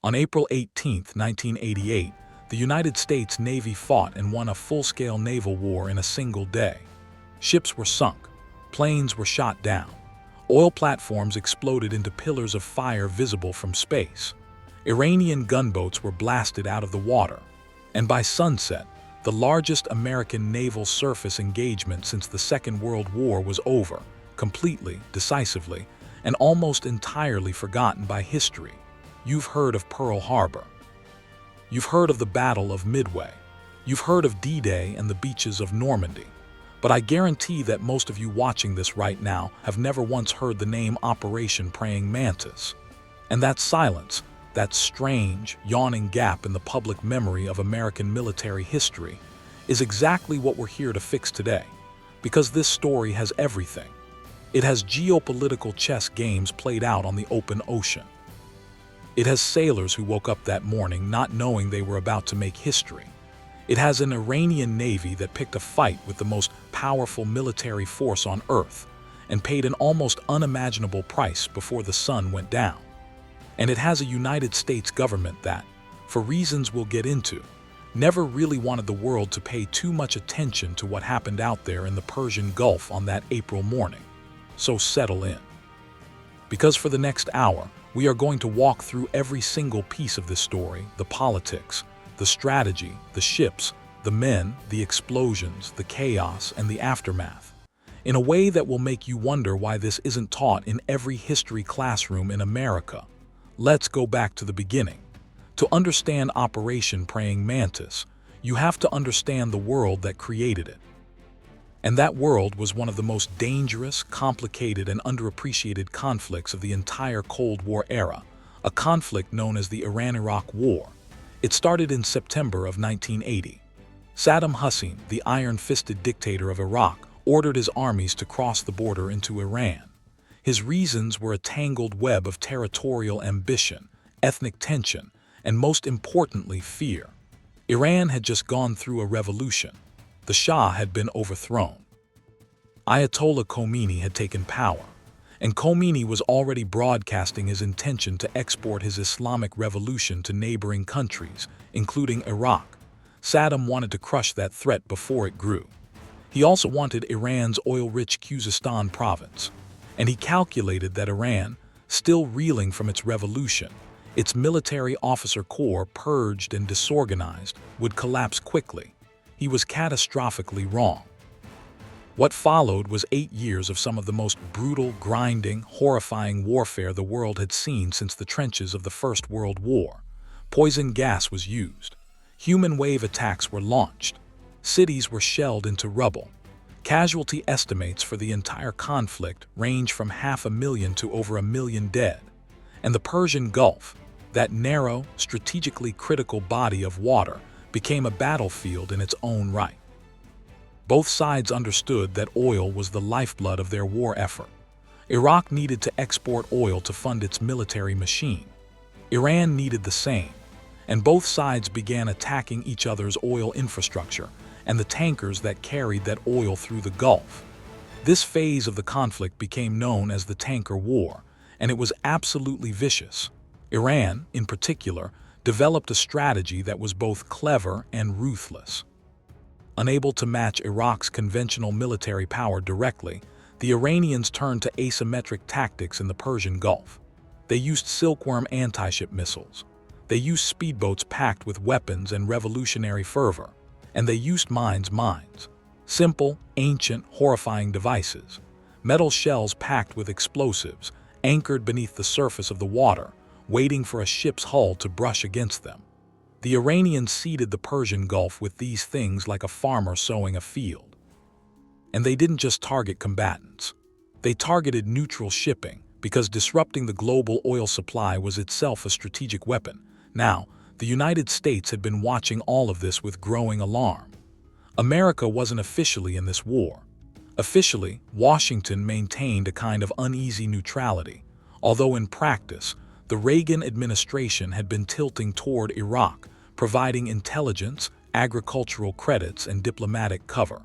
On April 18, 1988, the United States Navy fought and won a full-scale naval war in a single day. Ships were sunk, planes were shot down, oil platforms exploded into pillars of fire visible from space. Iranian gunboats were blasted out of the water, and by sunset, the largest American naval surface engagement since the Second World War was over, completely, decisively, and almost entirely forgotten by history. You've heard of Pearl Harbor. You've heard of the Battle of Midway. You've heard of D-Day and the beaches of Normandy. But I guarantee that most of you watching this right now have never once heard the name Operation Praying Mantis. And that silence, that strange, yawning gap in the public memory of American military history, is exactly what we're here to fix today. Because this story has everything. It has geopolitical chess games played out on the open ocean. It has sailors who woke up that morning not knowing they were about to make history. It has an Iranian navy that picked a fight with the most powerful military force on Earth and paid an almost unimaginable price before the sun went down. And it has a United States government that, for reasons we'll get into, never really wanted the world to pay too much attention to what happened out there in the Persian Gulf on that April morning. So settle in. Because for the next hour, we are going to walk through every single piece of this story, the politics, the strategy, the ships, the men, the explosions, the chaos, and the aftermath, in a way that will make you wonder why this isn't taught in every history classroom in America. Let's go back to the beginning. To understand Operation Praying Mantis, you have to understand the world that created it. And that world was one of the most dangerous, complicated, and underappreciated conflicts of the entire Cold War era, a conflict known as the Iran-Iraq War. It started in September of 1980. Saddam Hussein, the iron-fisted dictator of Iraq, ordered his armies to cross the border into Iran. His reasons were a tangled web of territorial ambition, ethnic tension, and most importantly, fear. Iran had just gone through a revolution. The Shah had been overthrown. Ayatollah Khomeini had taken power, and Khomeini was already broadcasting his intention to export his Islamic revolution to neighboring countries, including Iraq. Saddam wanted to crush that threat before it grew. He also wanted Iran's oil-rich Khuzestan province, and he calculated that Iran, still reeling from its revolution, its military officer corps purged and disorganized, would collapse quickly. He was catastrophically wrong. What followed was 8 years of some of the most brutal, grinding, horrifying warfare the world had seen since the trenches of the First World War. Poison gas was used. Human wave attacks were launched. Cities were shelled into rubble. Casualty estimates for the entire conflict range from 500,000 to over 1 million dead. And the Persian Gulf, that narrow, strategically critical body of water, became a battlefield in its own right. Both sides understood that oil was the lifeblood of their war effort. Iraq needed to export oil to fund its military machine. Iran needed the same, and both sides began attacking each other's oil infrastructure and the tankers that carried that oil through the Gulf. This phase of the conflict became known as the Tanker War, and it was absolutely vicious. Iran, in particular, developed a strategy that was both clever and ruthless. Unable to match Iraq's conventional military power directly, the Iranians turned to asymmetric tactics in the Persian Gulf. They used silkworm anti-ship missiles. They used speedboats packed with weapons and revolutionary fervor. And they used mines. Simple, ancient, horrifying devices. Metal shells packed with explosives, anchored beneath the surface of the water, waiting for a ship's hull to brush against them. The Iranians seeded the Persian Gulf with these things like a farmer sowing a field. And they didn't just target combatants. They targeted neutral shipping, because disrupting the global oil supply was itself a strategic weapon. Now, the United States had been watching all of this with growing alarm. America wasn't officially in this war. Officially, Washington maintained a kind of uneasy neutrality, although in practice, the Reagan administration had been tilting toward Iraq, providing intelligence, agricultural credits, and diplomatic cover.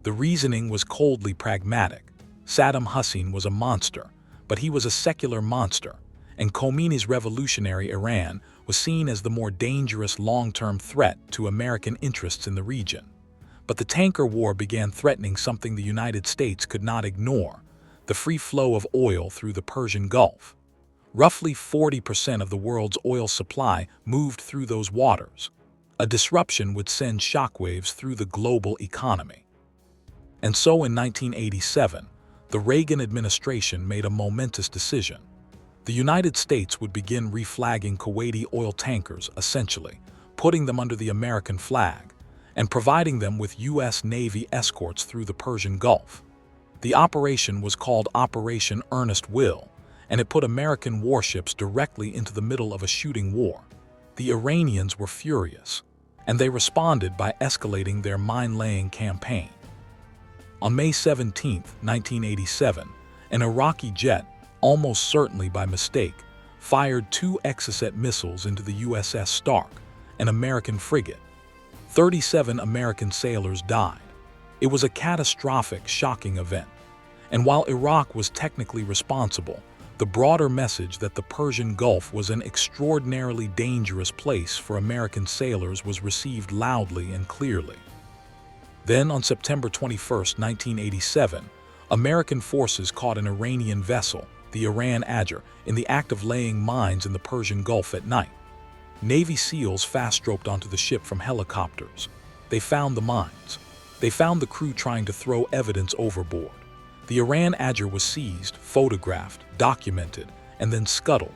The reasoning was coldly pragmatic. Saddam Hussein was a monster, but he was a secular monster, and Khomeini's revolutionary Iran was seen as the more dangerous long-term threat to American interests in the region. But the tanker war began threatening something the United States could not ignore: the free flow of oil through the Persian Gulf. Roughly 40% of the world's oil supply moved through those waters. A disruption would send shockwaves through the global economy. And so in 1987, the Reagan administration made a momentous decision. The United States would begin reflagging Kuwaiti oil tankers, essentially putting them under the American flag and providing them with U.S. Navy escorts through the Persian Gulf. The operation was called Operation Earnest Will, and it put American warships directly into the middle of a shooting war. The Iranians were furious, and they responded by escalating their mine-laying campaign. On May 17, 1987, an Iraqi jet, almost certainly by mistake, fired 2 Exocet missiles into the USS Stark, an American frigate. 37 American sailors died. It was a catastrophic, shocking event. And while Iraq was technically responsible, the broader message that the Persian Gulf was an extraordinarily dangerous place for American sailors was received loudly and clearly. Then, on September 21, 1987, American forces caught an Iranian vessel, the Iran Ager, in the act of laying mines in the Persian Gulf at night. Navy SEALs fast-roped onto the ship from helicopters. They found the mines. They found the crew trying to throw evidence overboard. The Iran Ager was seized, photographed, documented, and then scuttled.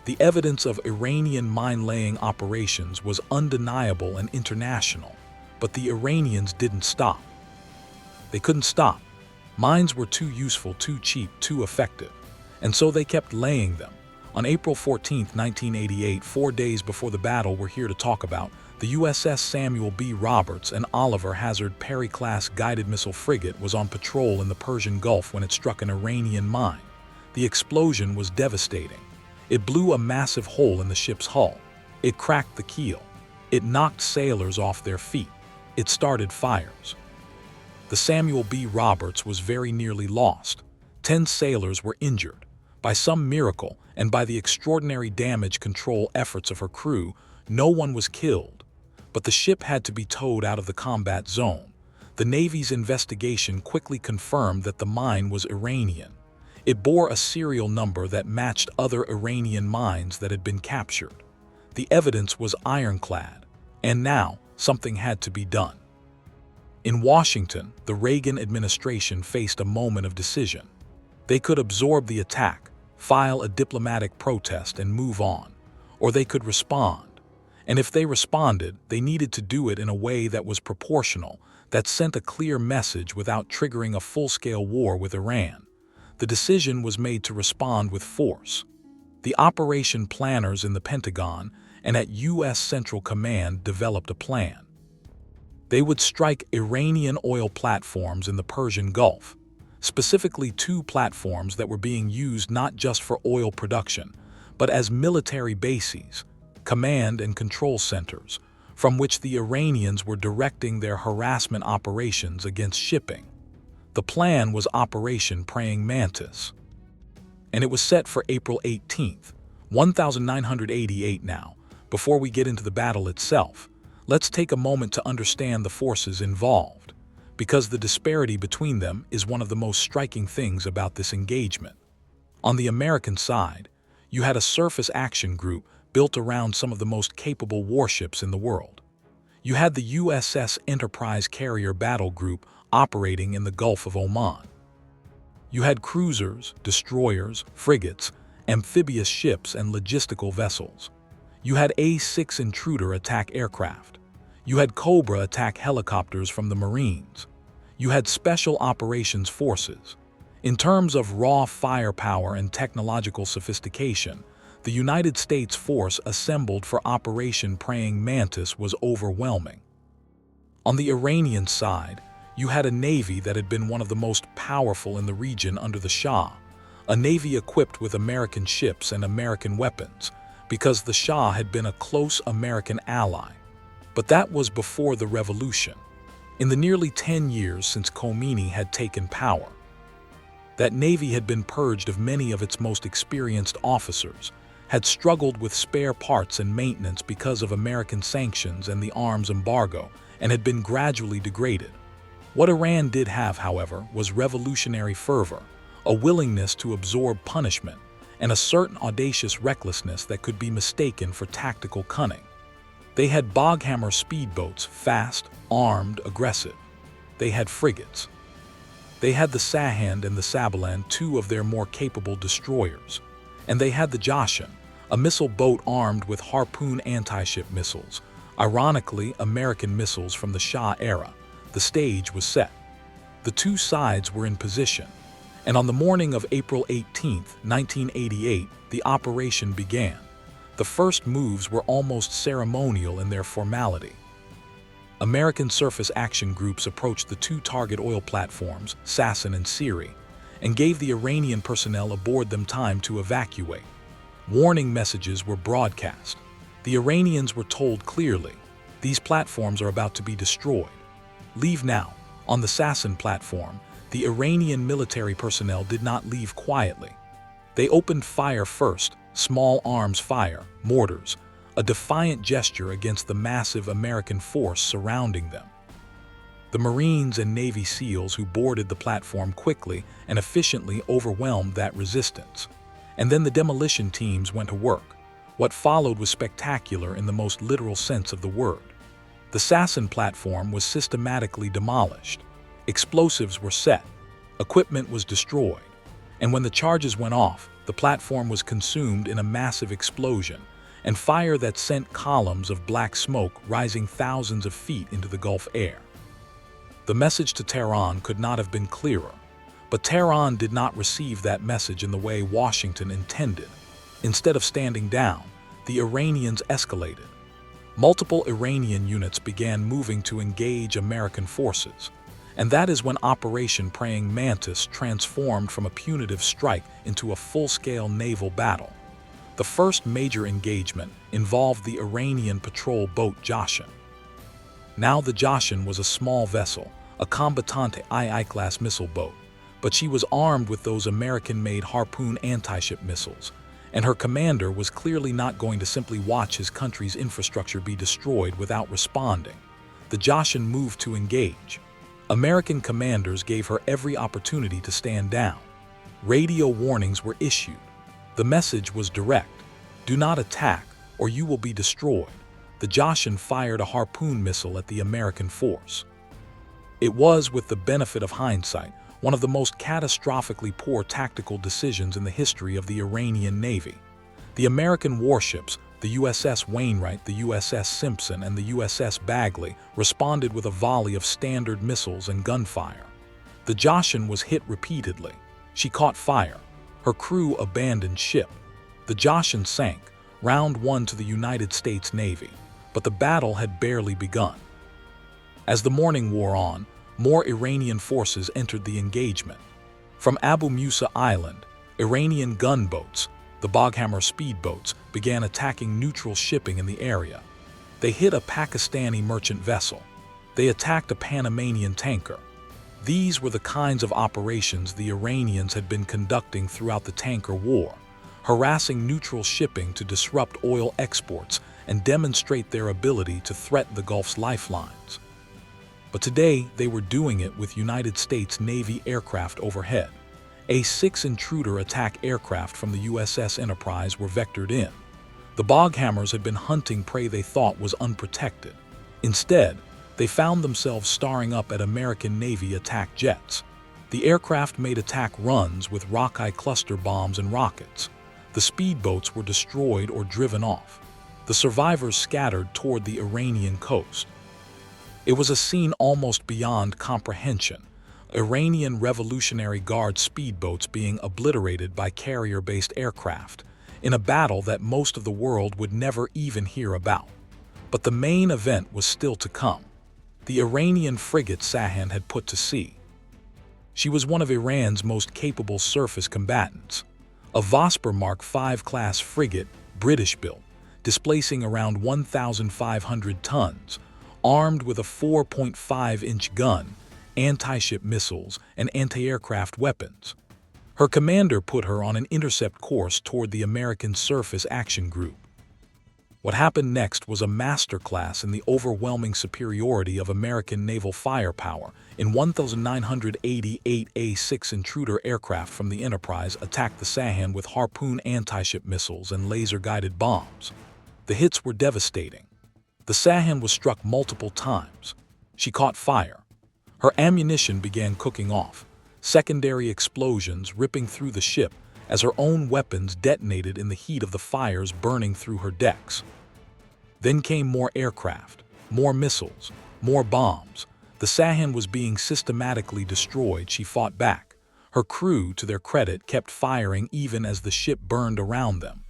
The evidence of Iranian mine-laying operations was undeniable and international. But the Iranians didn't stop. They couldn't stop. Mines were too useful, too cheap, too effective. And so they kept laying them. On April 14, 1988, 4 days before the battle we're here to talk about, the USS Samuel B. Roberts, an Oliver Hazard Perry-class guided missile frigate, was on patrol in the Persian Gulf when it struck an Iranian mine. The explosion was devastating. It blew a massive hole in the ship's hull. It cracked the keel. It knocked sailors off their feet. It started fires. The Samuel B. Roberts was very nearly lost. 10 sailors were injured. By some miracle, and by the extraordinary damage control efforts of her crew, no one was killed. But the ship had to be towed out of the combat zone. The Navy's investigation quickly confirmed that the mine was Iranian. It bore a serial number that matched other Iranian mines that had been captured. The evidence was ironclad, and now something had to be done. In Washington, the Reagan administration faced a moment of decision. They could absorb the attack, file a diplomatic protest, and move on, or they could respond. And if they responded, they needed to do it in a way that was proportional, that sent a clear message without triggering a full-scale war with Iran. The decision was made to respond with force. The operation planners in the Pentagon and at U.S. Central Command developed a plan. They would strike Iranian oil platforms in the Persian Gulf, specifically 2 platforms that were being used not just for oil production, but as military bases, command and control centers, from which the Iranians were directing their harassment operations against shipping. The plan was Operation Praying Mantis, and it was set for April 18th, 1988 now. Before we get into the battle itself, let's take a moment to understand the forces involved, because the disparity between them is one of the most striking things about this engagement. On the American side, you had a surface action group built around some of the most capable warships in the world. You had the USS Enterprise Carrier Battle Group operating in the Gulf of Oman. You had cruisers, destroyers, frigates, amphibious ships, and logistical vessels. You had A-6 Intruder attack aircraft. You had Cobra attack helicopters from the Marines. You had Special Operations Forces. In terms of raw firepower and technological sophistication, the United States force assembled for Operation Praying Mantis was overwhelming. On the Iranian side, you had a navy that had been one of the most powerful in the region under the Shah, a navy equipped with American ships and American weapons, because the Shah had been a close American ally. But that was before the revolution, in the nearly 10 years since Khomeini had taken power. That navy had been purged of many of its most experienced officers, had struggled with spare parts and maintenance because of American sanctions and the arms embargo, and had been gradually degraded. What Iran did have, however, was revolutionary fervor, a willingness to absorb punishment, and a certain audacious recklessness that could be mistaken for tactical cunning. They had boghammer speedboats, fast, armed, aggressive. They had frigates. They had the Sahand and the Sabalan, two of their more capable destroyers. And they had the Joshan, a missile boat armed with Harpoon anti-ship missiles, ironically American missiles from the Shah era. The stage was set. The two sides were in position. And on the morning of April 18, 1988, the operation began. The first moves were almost ceremonial in their formality. American surface action groups approached the two target oil platforms, Sasson and Siri, and gave the Iranian personnel aboard them time to evacuate. Warning messages were broadcast. The Iranians were told clearly, these platforms are about to be destroyed. Leave now. On the Sasson platform, the Iranian military personnel did not leave quietly. They opened fire first, small arms fire, mortars, a defiant gesture against the massive American force surrounding them. The Marines and Navy SEALs who boarded the platform quickly and efficiently overwhelmed that resistance. And then the demolition teams went to work. What followed was spectacular in the most literal sense of the word. The Sasson platform was systematically demolished. Explosives were set. Equipment was destroyed. And when the charges went off, the platform was consumed in a massive explosion, and fire that sent columns of black smoke rising thousands of feet into the Gulf air. The message to Tehran could not have been clearer, but Tehran did not receive that message in the way Washington intended. Instead of standing down, the Iranians escalated. Multiple Iranian units began moving to engage American forces, and that is when Operation Praying Mantis transformed from a punitive strike into a full-scale naval battle. The first major engagement involved the Iranian patrol boat Joshan. Now the Joshan was a small vessel, a combattante II-class missile boat, but she was armed with those American-made Harpoon anti-ship missiles, and her commander was clearly not going to simply watch his country's infrastructure be destroyed without responding. The Joshan moved to engage. American commanders gave her every opportunity to stand down. Radio warnings were issued. The message was direct: do not attack or you will be destroyed. The Joshan fired a Harpoon missile at the American force. It was, with the benefit of hindsight, one of the most catastrophically poor tactical decisions in the history of the Iranian Navy. The American warships, the USS Wainwright, the USS Simpson, and the USS Bagley, responded with a volley of standard missiles and gunfire. The Joshan was hit repeatedly. She caught fire. Her crew abandoned ship. The Joshan sank, round one to the United States Navy, but the battle had barely begun. As the morning wore on, more Iranian forces entered the engagement. From Abu Musa Island, Iranian gunboats, the Boghammer speedboats, began attacking neutral shipping in the area. They hit a Pakistani merchant vessel. They attacked a Panamanian tanker. These were the kinds of operations the Iranians had been conducting throughout the tanker war, harassing neutral shipping to disrupt oil exports and demonstrate their ability to threaten the Gulf's lifelines. But today, they were doing it with United States Navy aircraft overhead. A-6 intruder attack aircraft from the USS Enterprise were vectored in. The Boghammers had been hunting prey they thought was unprotected. Instead, they found themselves staring up at American Navy attack jets. The aircraft made attack runs with Rockeye cluster bombs and rockets. The speedboats were destroyed or driven off. The survivors scattered toward the Iranian coast. It was a scene almost beyond comprehension. Iranian Revolutionary Guard speedboats being obliterated by carrier-based aircraft in a battle that most of the world would never even hear about. But the main event was still to come. The Iranian frigate Sahand had put to sea. She was one of Iran's most capable surface combatants. A Vosper Mark V class frigate, British-built, displacing around 1,500 tons, armed with a 4.5-inch gun, anti-ship missiles, and anti-aircraft weapons. Her commander put her on an intercept course toward the American Surface Action Group. What happened next was a masterclass in the overwhelming superiority of American naval firepower. In 1988, A-6 Intruder aircraft from the Enterprise attacked the Sahand with Harpoon anti-ship missiles and laser-guided bombs. The hits were devastating. The Sahand was struck multiple times. She caught fire. Her ammunition began cooking off, secondary explosions ripping through the ship as her own weapons detonated in the heat of the fires burning through her decks. Then came more aircraft, more missiles, more bombs. The Sahand was being systematically destroyed. She fought back. Her crew, to their credit, kept firing even as the ship burned around them.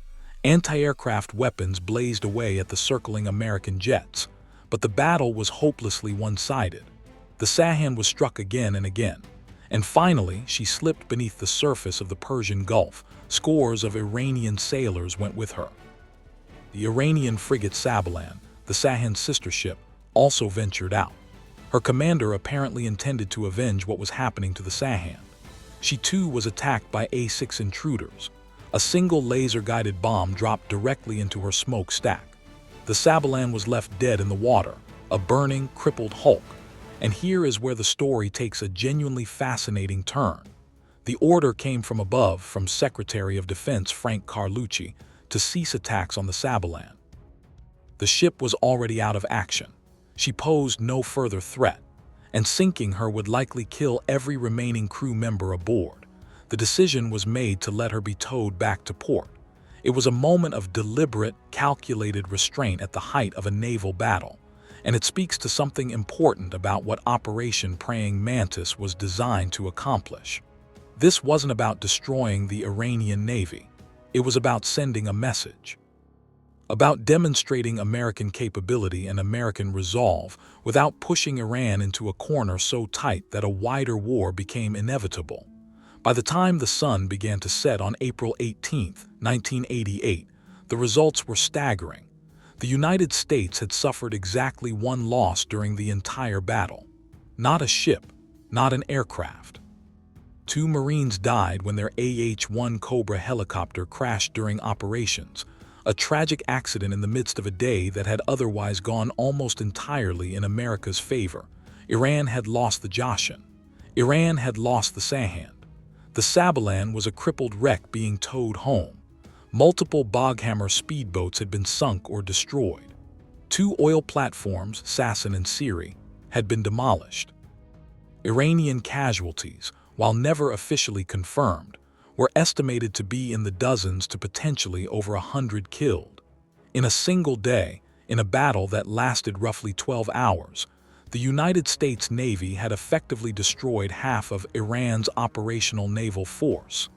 Anti-aircraft weapons blazed away at the circling American jets, but the battle was hopelessly one-sided. The Sahand was struck again and again, and finally she slipped beneath the surface of the Persian Gulf. Scores of Iranian sailors went with her. The Iranian frigate Sabalan, the Sahand's sister ship, also ventured out. Her commander apparently intended to avenge what was happening to the Sahand. She too was attacked by A-6 intruders. A single laser-guided bomb dropped directly into her smokestack. The Sabalan was left dead in the water, a burning, crippled hulk. And here is where the story takes a genuinely fascinating turn. The order came from above, from Secretary of Defense Frank Carlucci, to cease attacks on the Sabalan. The ship was already out of action. She posed no further threat, and sinking her would likely kill every remaining crew member aboard. The decision was made to let her be towed back to port. It was a moment of deliberate, calculated restraint at the height of a naval battle, and it speaks to something important about what Operation Praying Mantis was designed to accomplish. This wasn't about destroying the Iranian Navy. It was about sending a message. About demonstrating American capability and American resolve without pushing Iran into a corner so tight that a wider war became inevitable. By the time the sun began to set on April 18, 1988, the results were staggering. The United States had suffered exactly one loss during the entire battle. Not a ship, not an aircraft. 2 Marines died when their AH-1 Cobra helicopter crashed during operations, a tragic accident in the midst of a day that had otherwise gone almost entirely in America's favor. Iran had lost the Joshan. Iran had lost the Sahand. The Sabalan was a crippled wreck being towed home. Multiple Boghammer speedboats had been sunk or destroyed. 2 oil platforms, Sasson and Siri, had been demolished. Iranian casualties, while never officially confirmed, were estimated to be in the dozens to potentially over 100 killed. In a single day, in a battle that lasted roughly 12 hours, the United States Navy had effectively destroyed half of Iran's operational naval force.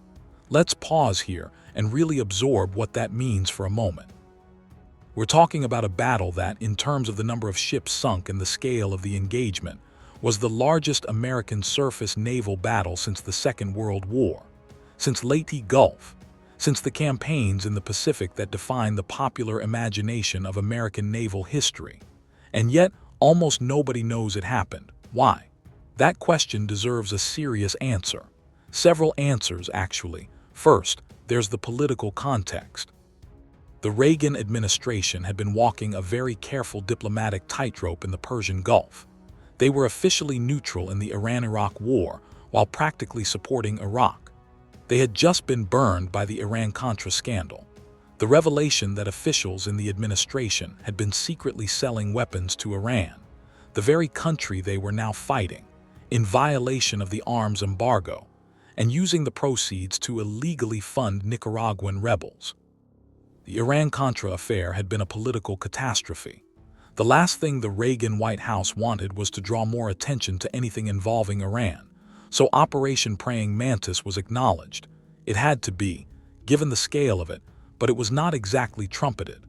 Let's pause here and really absorb what that means for a moment. We're talking about a battle that, in terms of the number of ships sunk and the scale of the engagement, was the largest American surface naval battle since the Second World War, since Leyte Gulf, since the campaigns in the Pacific that define the popular imagination of American naval history. And yet, almost nobody knows it happened. Why? That question deserves a serious answer. Several answers, actually. First, there's the political context. The Reagan administration had been walking a very careful diplomatic tightrope in the Persian Gulf. They were officially neutral in the Iran-Iraq war while practically supporting Iraq. They had just been burned by the Iran-Contra scandal. The revelation that officials in the administration had been secretly selling weapons to Iran, the very country they were now fighting, in violation of the arms embargo, and using the proceeds to illegally fund Nicaraguan rebels. The Iran-Contra affair had been a political catastrophe. The last thing the Reagan White House wanted was to draw more attention to anything involving Iran, so Operation Praying Mantis was acknowledged. It had to be, given the scale of it, but it was not exactly trumpeted.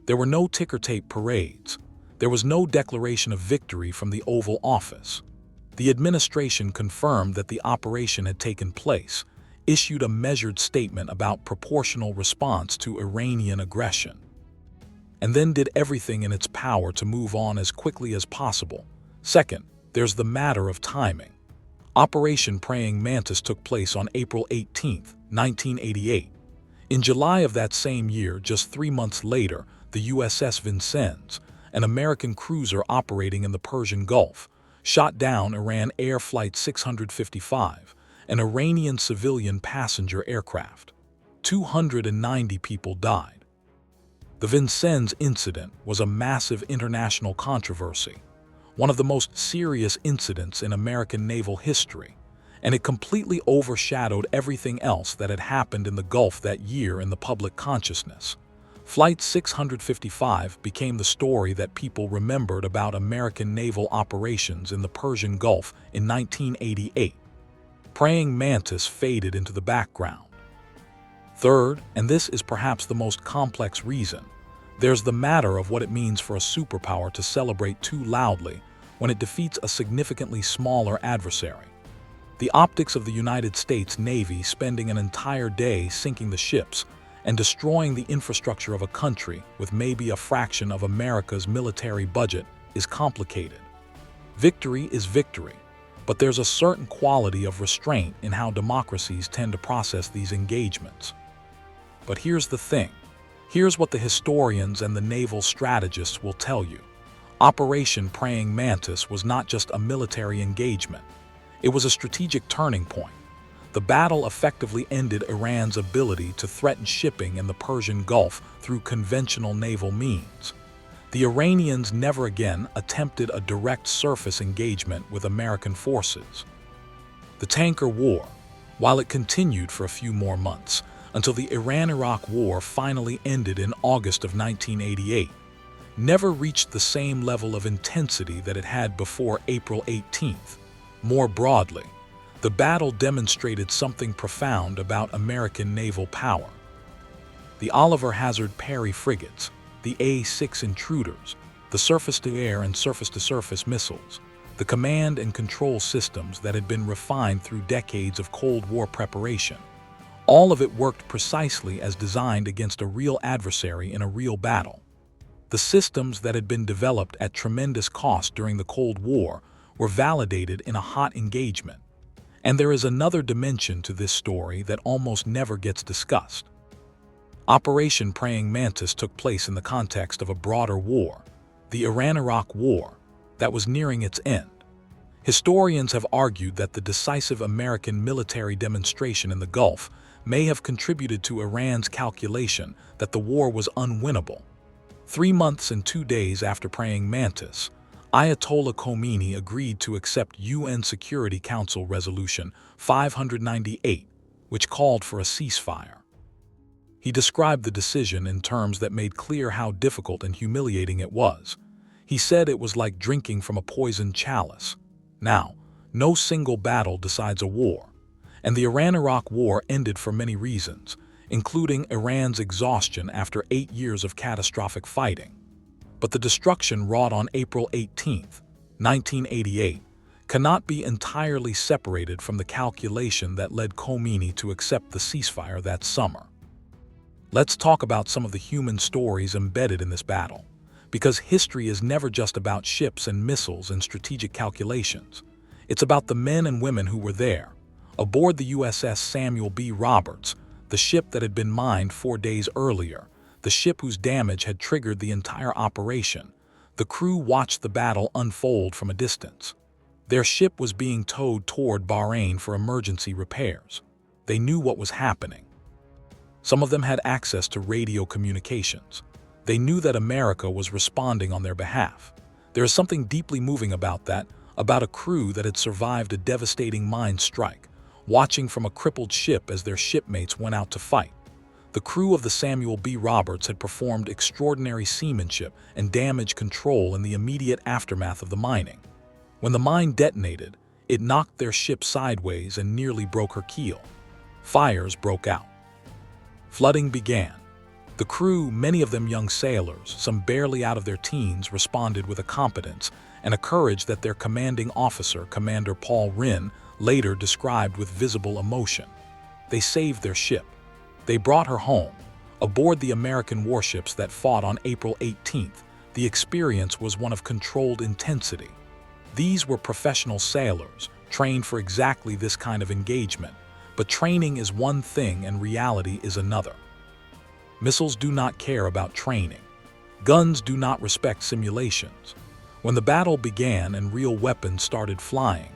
There were no ticker-tape parades. There was no declaration of victory from the Oval Office. The administration confirmed that the operation had taken place, issued a measured statement about proportional response to Iranian aggression, and then did everything in its power to move on as quickly as possible. Second, there's the matter of timing. Operation Praying Mantis took place on April 18, 1988. In July of that same year, just 3 months later, the USS Vincennes, an American cruiser operating in the Persian Gulf, shot down Iran Air Flight 655, an Iranian civilian passenger aircraft. 290 people died. The Vincennes incident was a massive international controversy, one of the most serious incidents in American naval history, and it completely overshadowed everything else that had happened in the Gulf that year in the public consciousness. Flight 655 became the story that people remembered about American naval operations in the Persian Gulf in 1988. Praying Mantis faded into the background. Third, and this is perhaps the most complex reason, there's the matter of what it means for a superpower to celebrate too loudly when it defeats a significantly smaller adversary. The optics of the United States Navy spending an entire day sinking the ships and destroying the infrastructure of a country with maybe a fraction of America's military budget is complicated. Victory is victory, but there's a certain quality of restraint in how democracies tend to process these engagements. But here's the thing. Here's what the historians and the naval strategists will tell you. Operation Praying Mantis was not just a military engagement. It was a strategic turning point. The battle effectively ended Iran's ability to threaten shipping in the Persian Gulf through conventional naval means. The Iranians never again attempted a direct surface engagement with American forces. The Tanker War, while it continued for a few more months, until the Iran-Iraq War finally ended in August of 1988, never reached the same level of intensity that it had before April 18th. More broadly, the battle demonstrated something profound about American naval power. The Oliver Hazard Perry frigates, the A-6 intruders, the surface-to-air and surface-to-surface missiles, the command and control systems that had been refined through decades of Cold War preparation, all of it worked precisely as designed against a real adversary in a real battle. The systems that had been developed at tremendous cost during the Cold War were validated in a hot engagement. And there is another dimension to this story that almost never gets discussed. Operation Praying Mantis took place in the context of a broader war, the Iran-Iraq War, that was nearing its end. Historians have argued that the decisive American military demonstration in the Gulf may have contributed to Iran's calculation that the war was unwinnable. 3 months and 2 days after Praying Mantis, Ayatollah Khomeini agreed to accept UN Security Council Resolution 598, which called for a ceasefire. He described the decision in terms that made clear how difficult and humiliating it was. He said it was like drinking from a poisoned chalice. Now, no single battle decides a war, and the Iran-Iraq War ended for many reasons, including Iran's exhaustion after 8 years of catastrophic fighting. But the destruction wrought on April 18, 1988, cannot be entirely separated from the calculation that led Khomeini to accept the ceasefire that summer. Let's talk about some of the human stories embedded in this battle, because history is never just about ships and missiles and strategic calculations. It's about the men and women who were there. Aboard the USS Samuel B. Roberts, the ship that had been mined 4 days earlier, the ship whose damage had triggered the entire operation, the crew watched the battle unfold from a distance. Their ship was being towed toward Bahrain for emergency repairs. They knew what was happening. Some of them had access to radio communications. They knew that America was responding on their behalf. There is something deeply moving about that, about a crew that had survived a devastating mine strike, watching from a crippled ship as their shipmates went out to fight. The crew of the Samuel B. Roberts had performed extraordinary seamanship and damage control in the immediate aftermath of the mining. When the mine detonated, it knocked their ship sideways and nearly broke her keel. Fires broke out. Flooding began. The crew, many of them young sailors, some barely out of their teens, responded with a competence and a courage that their commanding officer, Commander Paul Rinn, later described with visible emotion. They saved their ship. They brought her home. Aboard the American warships that fought on April 18th, the experience was one of controlled intensity. These were professional sailors, trained for exactly this kind of engagement, but training is one thing and reality is another. Missiles do not care about training. Guns do not respect simulations. When the battle began and real weapons started flying,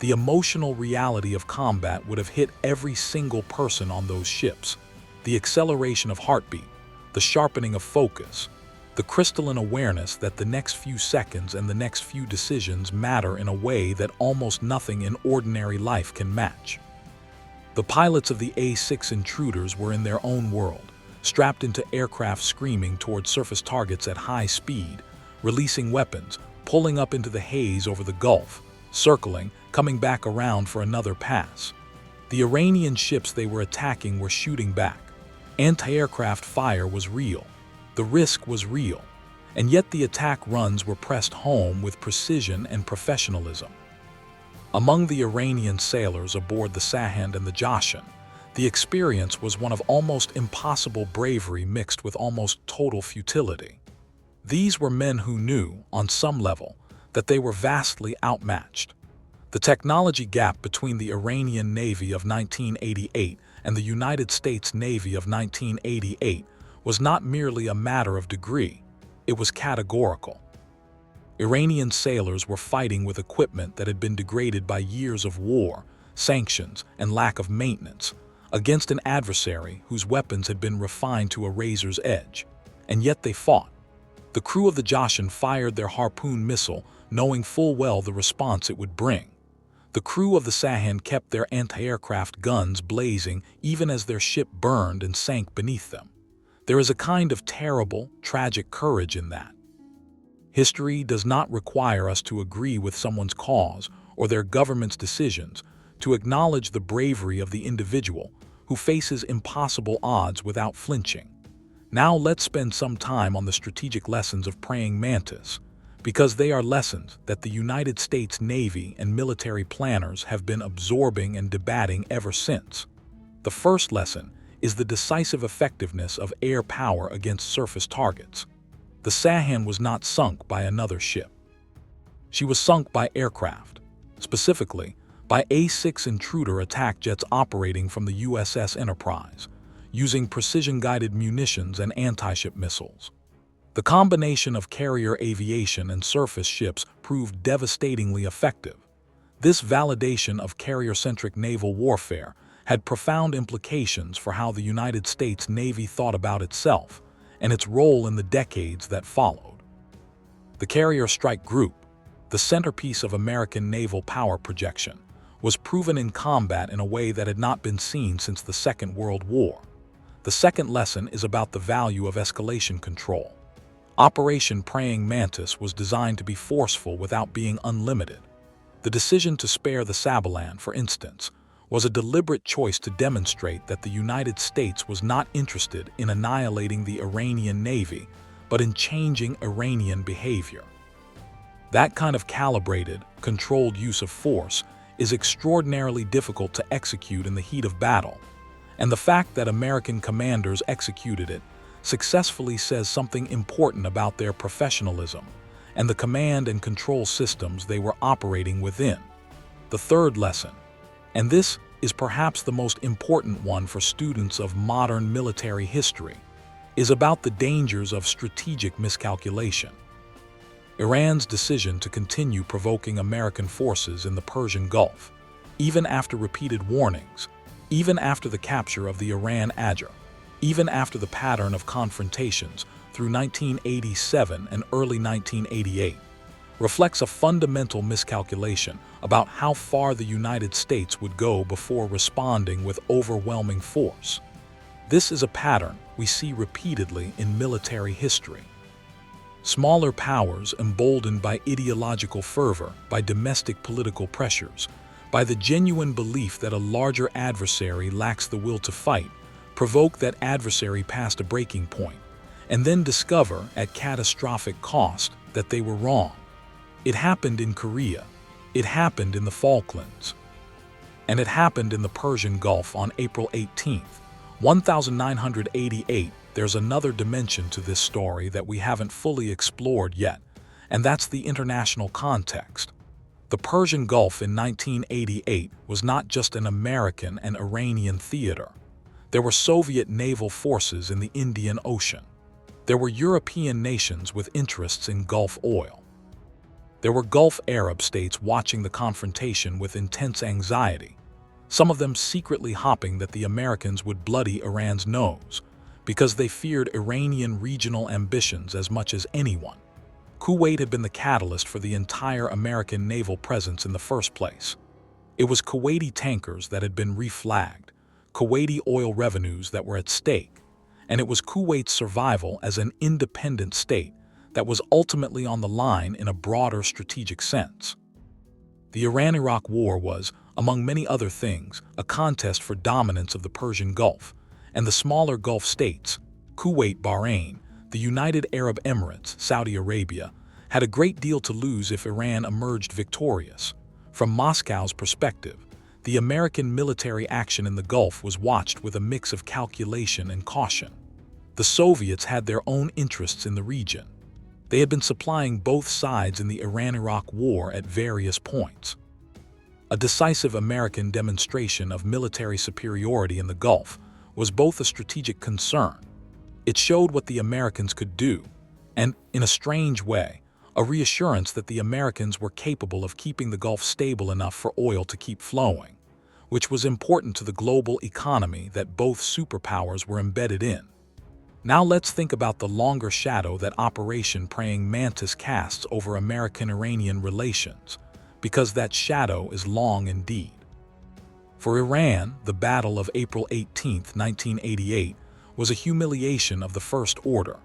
the emotional reality of combat would have hit every single person on those ships. The acceleration of heartbeat, the sharpening of focus, the crystalline awareness that the next few seconds and the next few decisions matter in a way that almost nothing in ordinary life can match. The pilots of the A-6 intruders were in their own world, strapped into aircraft screaming toward surface targets at high speed, releasing weapons, pulling up into the haze over the Gulf, circling, coming back around for another pass. The Iranian ships they were attacking were shooting back. Anti-aircraft fire was real. The risk was real. And yet the attack runs were pressed home with precision and professionalism. Among the Iranian sailors aboard the Sahand and the Joshan, the experience was one of almost impossible bravery mixed with almost total futility. These were men who knew, on some level, that they were vastly outmatched. The technology gap between the Iranian Navy of 1988 and the United States Navy of 1988 was not merely a matter of degree, it was categorical. Iranian sailors were fighting with equipment that had been degraded by years of war, sanctions, and lack of maintenance, against an adversary whose weapons had been refined to a razor's edge. And yet they fought. The crew of the Joshan fired their Harpoon missile, knowing full well the response it would bring. The crew of the Sahand kept their anti-aircraft guns blazing even as their ship burned and sank beneath them. There is a kind of terrible, tragic courage in that. History does not require us to agree with someone's cause or their government's decisions, to acknowledge the bravery of the individual who faces impossible odds without flinching. Now let's spend some time on the strategic lessons of praying mantis, because they are lessons that the United States Navy and military planners have been absorbing and debating ever since. The first lesson is the decisive effectiveness of air power against surface targets. The Sahand was not sunk by another ship. She was sunk by aircraft, specifically by A-6 intruder attack jets operating from the USS Enterprise, using precision-guided munitions and anti-ship missiles. The combination of carrier aviation and surface ships proved devastatingly effective. This validation of carrier-centric naval warfare had profound implications for how the United States Navy thought about itself and its role in the decades that followed. The Carrier Strike Group, the centerpiece of American naval power projection, was proven in combat in a way that had not been seen since the Second World War. The second lesson is about the value of escalation control. Operation Praying Mantis was designed to be forceful without being unlimited. The decision to spare the Sabalan, for instance, was a deliberate choice to demonstrate that the United States was not interested in annihilating the Iranian Navy, but in changing Iranian behavior. That kind of calibrated, controlled use of force is extraordinarily difficult to execute in the heat of battle, and the fact that American commanders executed it successfully says something important about their professionalism and the command and control systems they were operating within. The third lesson, and this is perhaps the most important one for students of modern military history, is about the dangers of strategic miscalculation. Iran's decision to continue provoking American forces in the Persian Gulf, even after repeated warnings, even after the capture of the Iran Ajr, even after the pattern of confrontations through 1987 and early 1988, reflects a fundamental miscalculation about how far the United States would go before responding with overwhelming force. This is a pattern we see repeatedly in military history. Smaller powers, emboldened by ideological fervor, by domestic political pressures, by the genuine belief that a larger adversary lacks the will to fight, provoke that adversary past a breaking point, and then discover, at catastrophic cost, that they were wrong. It happened in Korea. It happened in the Falklands. And it happened in the Persian Gulf on April 18, 1988. There's another dimension to this story that we haven't fully explored yet, and that's the international context. The The Persian Gulf in 1988 was not just an American and Iranian theater. There were Soviet naval forces in the Indian Ocean. There were European nations with interests in Gulf oil. There were Gulf Arab states watching the confrontation with intense anxiety, some of them secretly hoping that the Americans would bloody Iran's nose, because they feared Iranian regional ambitions as much as anyone. Kuwait had been the catalyst for the entire American naval presence in the first place. It was Kuwaiti tankers that had been reflagged, Kuwaiti oil revenues that were at stake, and it was Kuwait's survival as an independent state that was ultimately on the line in a broader strategic sense. The Iran-Iraq War was, among many other things, a contest for dominance of the Persian Gulf, and the smaller Gulf states, Kuwait, Bahrain, the United Arab Emirates, Saudi Arabia, had a great deal to lose if Iran emerged victorious. From Moscow's perspective, the American military action in the Gulf was watched with a mix of calculation and caution. The Soviets had their own interests in the region. They had been supplying both sides in the Iran-Iraq War at various points. A decisive American demonstration of military superiority in the Gulf was both a strategic concern. It showed what the Americans could do, and, in a strange way, a reassurance that the Americans were capable of keeping the Gulf stable enough for oil to keep flowing, which was important to the global economy that both superpowers were embedded in. Now let's think about the longer shadow that Operation Praying Mantis casts over American-Iranian relations, because that shadow is long indeed. For Iran, the Battle of April 18, 1988, was a humiliation of the first order.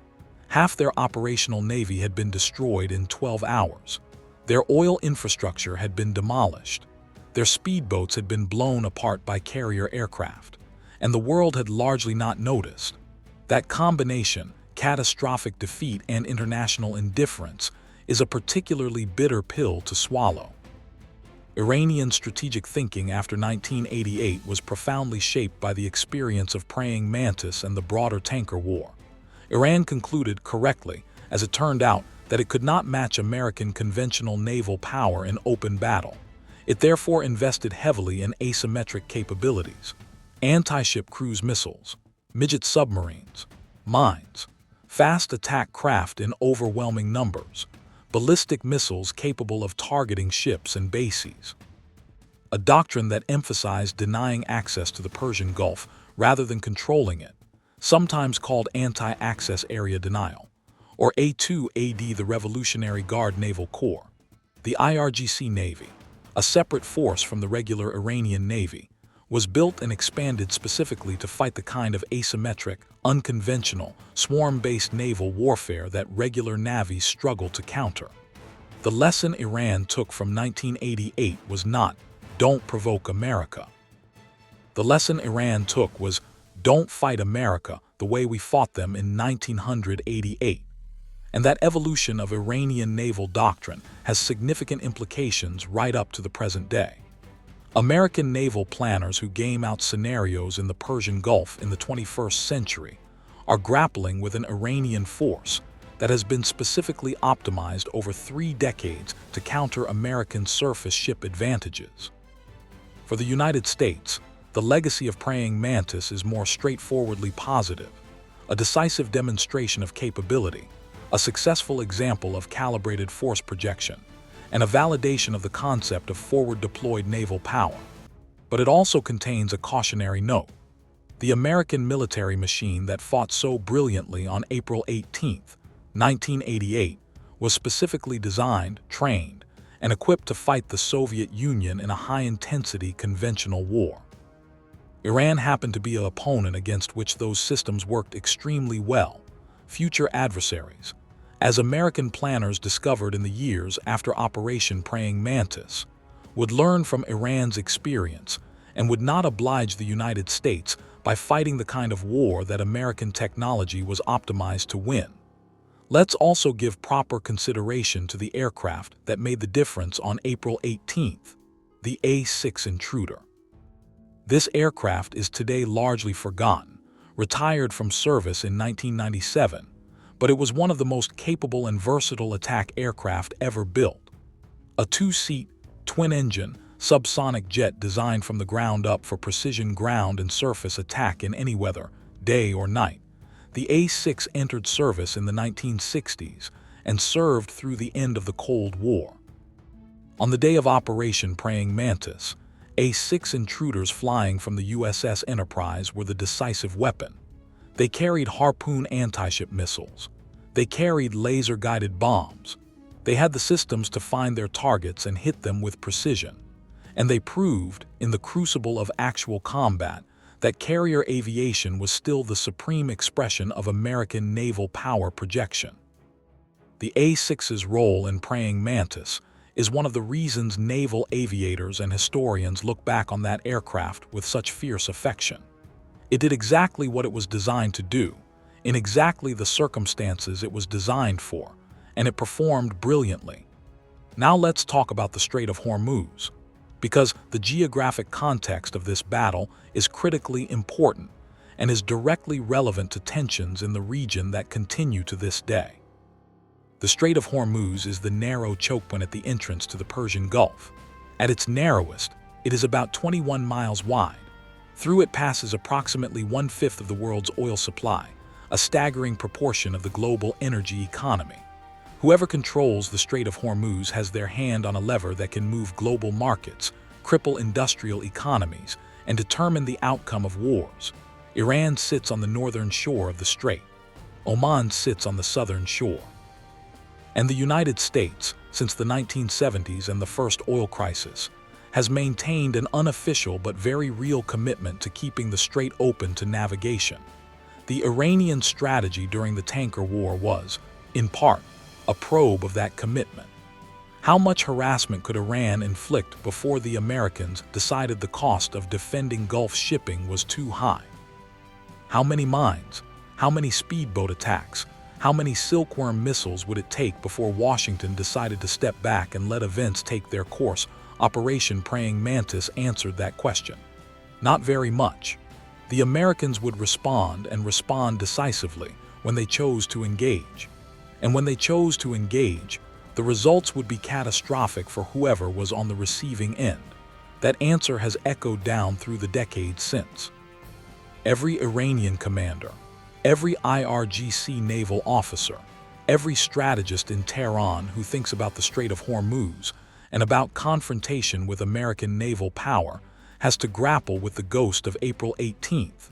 Half their operational navy had been destroyed in 12 hours. Their oil infrastructure had been demolished. Their speedboats had been blown apart by carrier aircraft, and the world had largely not noticed. That combination, catastrophic defeat and international indifference, is a particularly bitter pill to swallow. Iranian strategic thinking after 1988 was profoundly shaped by the experience of Praying Mantis and the broader tanker war. Iran concluded correctly, as it turned out, that it could not match American conventional naval power in open battle. It therefore invested heavily in asymmetric capabilities: anti-ship cruise missiles, midget submarines, mines, fast attack craft in overwhelming numbers, ballistic missiles capable of targeting ships and bases. A doctrine that emphasized denying access to the Persian Gulf rather than controlling it, sometimes called anti-access area denial, or A2AD, the Revolutionary Guard Naval Corps. The IRGC Navy, a separate force from the regular Iranian Navy, was built and expanded specifically to fight the kind of asymmetric, unconventional, swarm-based naval warfare that regular navies struggle to counter. The lesson Iran took from 1988 was not, "Don't provoke America." The lesson Iran took was, "Don't fight America the way we fought them in 1988." And that evolution of Iranian naval doctrine has significant implications right up to the present day. American naval planners who game out scenarios in the Persian Gulf in the 21st century are grappling with an Iranian force that has been specifically optimized over 3 decades to counter American surface ship advantages. For the United States, the legacy of Praying Mantis is more straightforwardly positive: a decisive demonstration of capability, a successful example of calibrated force projection, and a validation of the concept of forward-deployed naval power. But it also contains a cautionary note. The American military machine that fought so brilliantly on April 18, 1988, was specifically designed, trained, and equipped to fight the Soviet Union in a high-intensity conventional war. Iran happened to be an opponent against which those systems worked extremely well, future adversaries, as American planners discovered in the years after Operation Praying Mantis, would learn from Iran's experience and would not oblige the United States by fighting the kind of war that American technology was optimized to win. Let's also give proper consideration to the aircraft that made the difference on April 18th, the A-6 Intruder. This aircraft is today largely forgotten, retired from service in 1997, but it was one of the most capable and versatile attack aircraft ever built. A 2-seat, twin-engine, subsonic jet designed from the ground up for precision ground and surface attack in any weather, day or night. The A-6 entered service in the 1960s and served through the end of the Cold War. On the day of Operation Praying Mantis, A-6 intruders flying from the USS Enterprise were the decisive weapon. They carried Harpoon anti-ship missiles. They carried laser-guided bombs. They had the systems to find their targets and hit them with precision. And they proved, in the crucible of actual combat, that carrier aviation was still the supreme expression of American naval power projection. The A-6's role in Praying Mantis is one of the reasons naval aviators and historians look back on that aircraft with such fierce affection. It did exactly what it was designed to do, in exactly the circumstances it was designed for, and it performed brilliantly. Now let's talk about the Strait of Hormuz, because the geographic context of this battle is critically important and is directly relevant to tensions in the region that continue to this day. The Strait of Hormuz is the narrow chokepoint at the entrance to the Persian Gulf. At its narrowest, it is about 21 miles wide. Through it passes approximately 1/5 of the world's oil supply, a staggering proportion of the global energy economy. Whoever controls the Strait of Hormuz has their hand on a lever that can move global markets, cripple industrial economies, and determine the outcome of wars. Iran sits on the northern shore of the strait. Oman sits on the southern shore. And the United States, since the 1970s and the first oil crisis, has maintained an unofficial but very real commitment to keeping the strait open to navigation. The Iranian strategy during the tanker war was, in part, a probe of that commitment. How much harassment could Iran inflict before the Americans decided the cost of defending Gulf shipping was too high? How many mines, how many speedboat attacks, how many silkworm missiles would it take before Washington decided to step back and let events take their course? Operation Praying Mantis answered that question. Not very much. The Americans would respond and respond decisively when they chose to engage. And when they chose to engage, the results would be catastrophic for whoever was on the receiving end. That answer has echoed down through the decades since. Every Iranian commander, every IRGC naval officer, every strategist in Tehran who thinks about the Strait of Hormuz and about confrontation with American naval power has to grapple with the ghost of April 18th,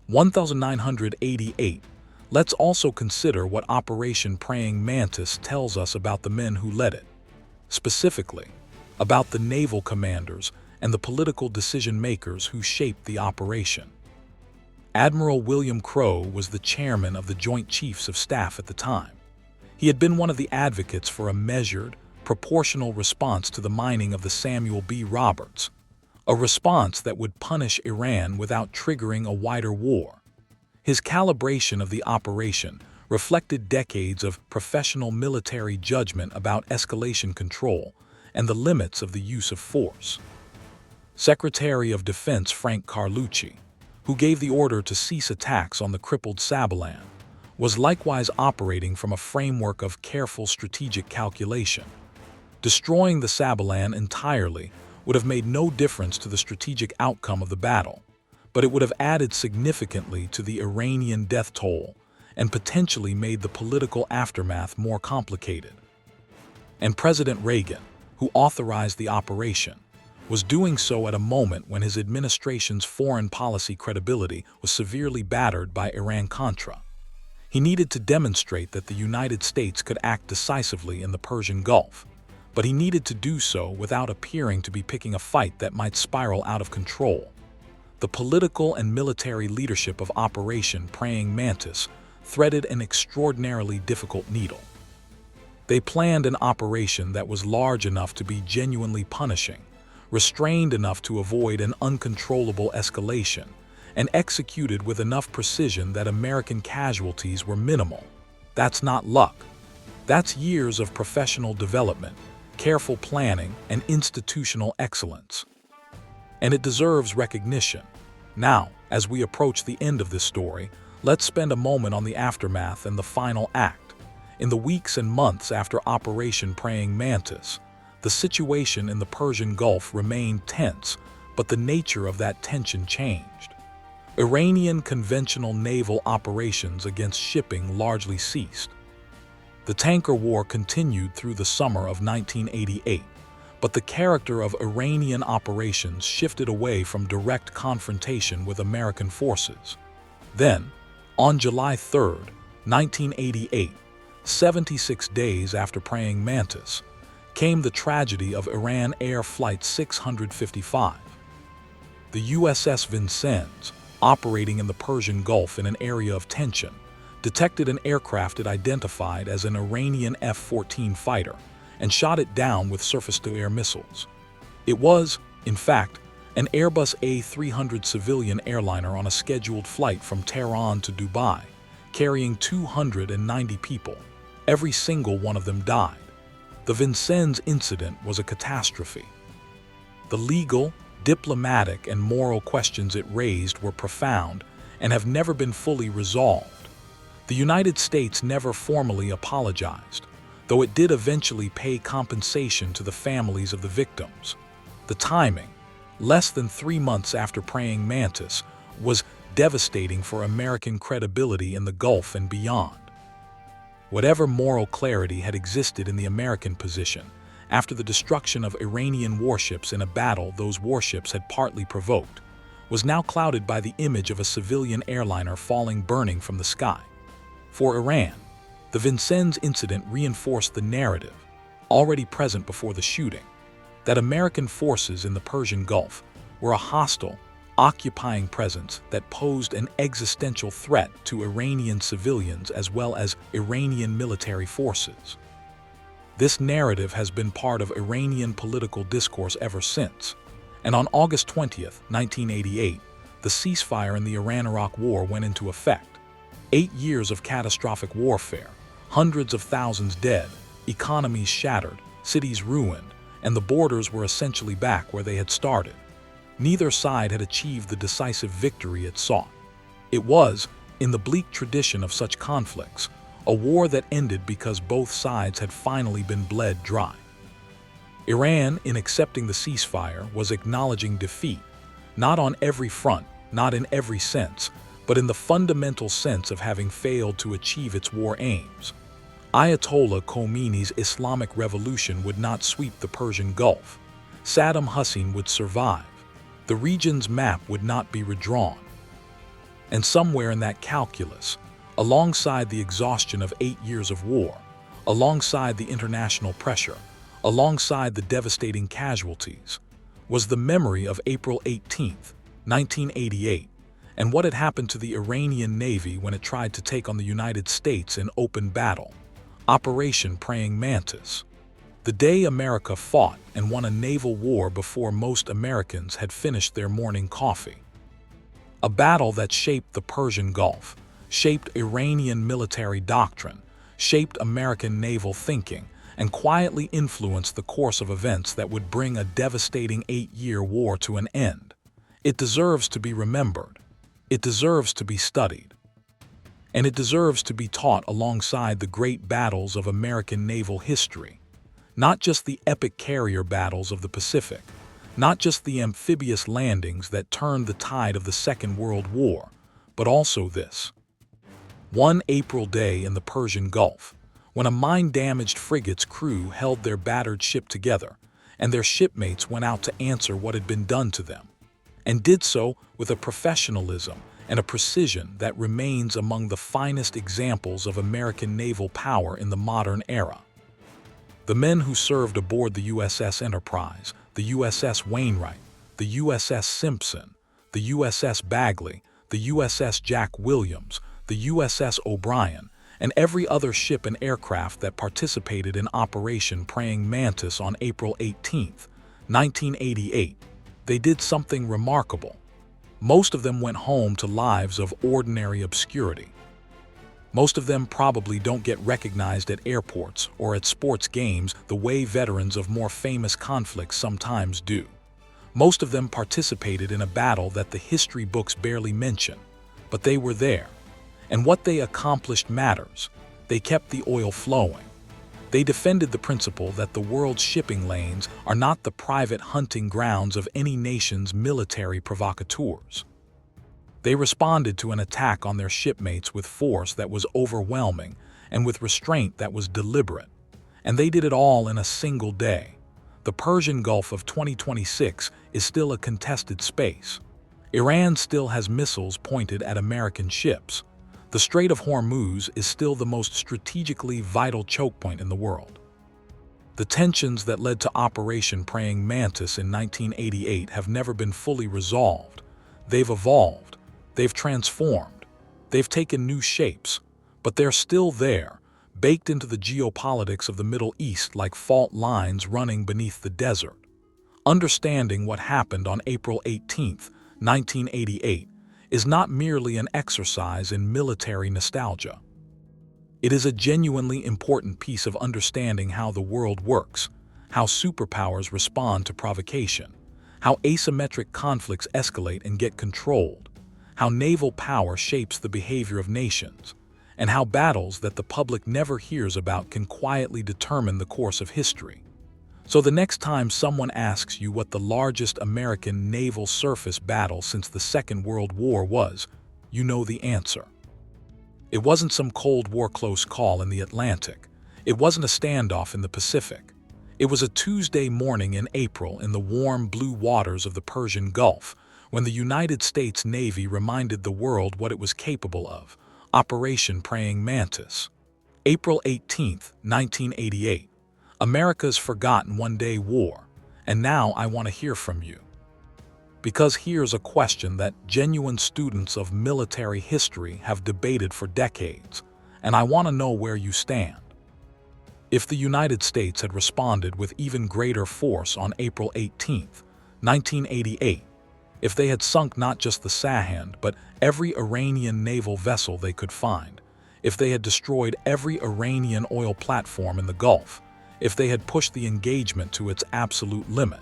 1988. Let's also consider what Operation Praying Mantis tells us about the men who led it. Specifically, about the naval commanders and the political decision-makers who shaped the operation. Admiral William Crowe was the chairman of the Joint Chiefs of Staff at the time. He had been one of the advocates for a measured, proportional response to the mining of the Samuel B. Roberts, a response that would punish Iran without triggering a wider war. His calibration of the operation reflected decades of professional military judgment about escalation control and the limits of the use of force. Secretary of Defense Frank Carlucci, who gave the order to cease attacks on the crippled Sabalan, was likewise operating from a framework of careful strategic calculation. Destroying the Sabalan entirely would have made no difference to the strategic outcome of the battle, but it would have added significantly to the Iranian death toll and potentially made the political aftermath more complicated. And President Reagan, who authorized the operation, was doing so at a moment when his administration's foreign policy credibility was severely battered by Iran-Contra. He needed to demonstrate that the United States could act decisively in the Persian Gulf, but he needed to do so without appearing to be picking a fight that might spiral out of control. The political and military leadership of Operation Praying Mantis threaded an extraordinarily difficult needle. They planned an operation that was large enough to be genuinely punishing, restrained enough to avoid an uncontrollable escalation, and executed with enough precision that American casualties were minimal. That's not luck. That's years of professional development, careful planning, and institutional excellence. And it deserves recognition. Now, as we approach the end of this story, let's spend a moment on the aftermath and the final act. In the weeks and months after Operation Praying Mantis, The situation in the Persian Gulf remained tense, but the nature of that tension changed. Iranian conventional naval operations against shipping largely ceased. The tanker war continued through the summer of 1988, but the character of Iranian operations shifted away from direct confrontation with American forces. Then, on July 3, 1988, 76 days after praying Mantis, came the tragedy of Iran Air Flight 655. The USS Vincennes, operating in the Persian Gulf in an area of tension, detected an aircraft it identified as an Iranian F-14 fighter and shot it down with surface-to-air missiles. It was, in fact, an Airbus A300 civilian airliner on a scheduled flight from Tehran to Dubai, carrying 290 people. Every single one of them died. The Vincennes incident was a catastrophe. The legal, diplomatic, and moral questions it raised were profound and have never been fully resolved. The United States never formally apologized, though it did eventually pay compensation to the families of the victims. The timing, less than 3 months after praying Mantis, was devastating for American credibility in the Gulf and beyond. Whatever moral clarity had existed in the American position, after the destruction of Iranian warships in a battle those warships had partly provoked, was now clouded by the image of a civilian airliner falling burning from the sky. For Iran, the Vincennes incident reinforced the narrative, already present before the shooting, that American forces in the Persian Gulf were a hostile, occupying presence that posed an existential threat to Iranian civilians as well as Iranian military forces. This narrative has been part of Iranian political discourse ever since, and on August 20, 1988, the ceasefire in the Iran-Iraq War went into effect. 8 years of catastrophic warfare, hundreds of thousands dead, economies shattered, cities ruined, and the borders were essentially back where they had started. Neither side had achieved the decisive victory it sought. It was, in the bleak tradition of such conflicts, a war that ended because both sides had finally been bled dry. Iran, in accepting the ceasefire, was acknowledging defeat, not on every front, not in every sense, but in the fundamental sense of having failed to achieve its war aims. Ayatollah Khomeini's Islamic Revolution would not sweep the Persian Gulf. Saddam Hussein would survive. The region's map would not be redrawn. And somewhere in that calculus, alongside the exhaustion of 8 years of war, alongside the international pressure, alongside the devastating casualties, was the memory of April 18, 1988, and what had happened to the Iranian Navy when it tried to take on the United States in open battle. Operation Praying Mantis. The day America fought and won a naval war before most Americans had finished their morning coffee. A battle that shaped the Persian Gulf, shaped Iranian military doctrine, shaped American naval thinking, and quietly influenced the course of events that would bring a devastating 8-year war to an end. It deserves to be remembered. It deserves to be studied. And it deserves to be taught alongside the great battles of American naval history. Not just the epic carrier battles of the Pacific, not just the amphibious landings that turned the tide of the Second World War, but also this. One April day in the Persian Gulf, when a mine-damaged frigate's crew held their battered ship together, and their shipmates went out to answer what had been done to them, and did so with a professionalism and a precision that remains among the finest examples of American naval power in the modern era. The men who served aboard the USS Enterprise, the USS Wainwright, the USS Simpson, the USS Bagley, the USS Jack Williams, the USS O'Brien, and every other ship and aircraft that participated in Operation Praying Mantis on April 18, 1988, they did something remarkable. Most of them went home to lives of ordinary obscurity. Most of them probably don't get recognized at airports or at sports games the way veterans of more famous conflicts sometimes do. Most of them participated in a battle that the history books barely mention, but they were there. And what they accomplished matters. They kept the oil flowing. They defended the principle that the world's shipping lanes are not the private hunting grounds of any nation's military provocateurs. They responded to an attack on their shipmates with force that was overwhelming and with restraint that was deliberate. And they did it all in a single day. The Persian Gulf of 2026 is still a contested space. Iran still has missiles pointed at American ships. The Strait of Hormuz is still the most strategically vital choke point in the world. The tensions that led to Operation Praying Mantis in 1988 have never been fully resolved. They've evolved, they've transformed, they've taken new shapes, but they're still there, baked into the geopolitics of the Middle East like fault lines running beneath the desert. Understanding what happened on April 18, 1988, is not merely an exercise in military nostalgia. It is a genuinely important piece of understanding how the world works, how superpowers respond to provocation, how asymmetric conflicts escalate and get controlled, how naval power shapes the behavior of nations, and how battles that the public never hears about can quietly determine the course of history. So the next time someone asks you what the largest American naval surface battle since the Second World War was, you know the answer. It wasn't some Cold War close call in the Atlantic. It wasn't a standoff in the Pacific. It was a Tuesday morning in April in the warm blue waters of the Persian Gulf, when the United States Navy reminded the world what it was capable of. Operation Praying Mantis. April 18, 1988. America's forgotten one-day war, and now I want to hear from you. Because here's a question that genuine students of military history have debated for decades, and I want to know where you stand. If the United States had responded with even greater force on April 18, 1988, if they had sunk not just the Sahand, but every Iranian naval vessel they could find, if they had destroyed every Iranian oil platform in the Gulf, if they had pushed the engagement to its absolute limit,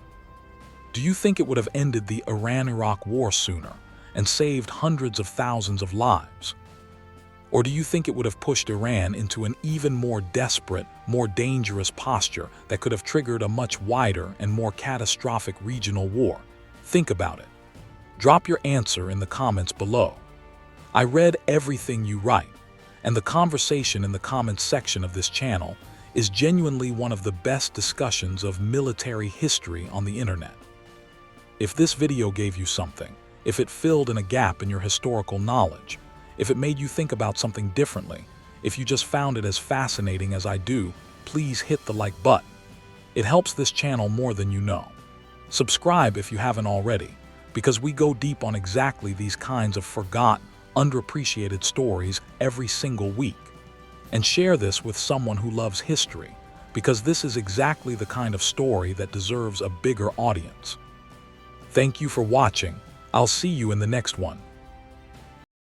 do you think it would have ended the Iran-Iraq war sooner and saved hundreds of thousands of lives? Or do you think it would have pushed Iran into an even more desperate, more dangerous posture that could have triggered a much wider and more catastrophic regional war? Think about it. Drop your answer in the comments below. I read everything you write, and the conversation in the comments section of this channel is genuinely one of the best discussions of military history on the internet. If this video gave you something, if it filled in a gap in your historical knowledge, if it made you think about something differently, if you just found it as fascinating as I do, please hit the like button. It helps this channel more than you know. Subscribe if you haven't already, because we go deep on exactly these kinds of forgotten, underappreciated stories every single week. And share this with someone who loves history, because this is exactly the kind of story that deserves a bigger audience. Thank you for watching. I'll see you in the next one.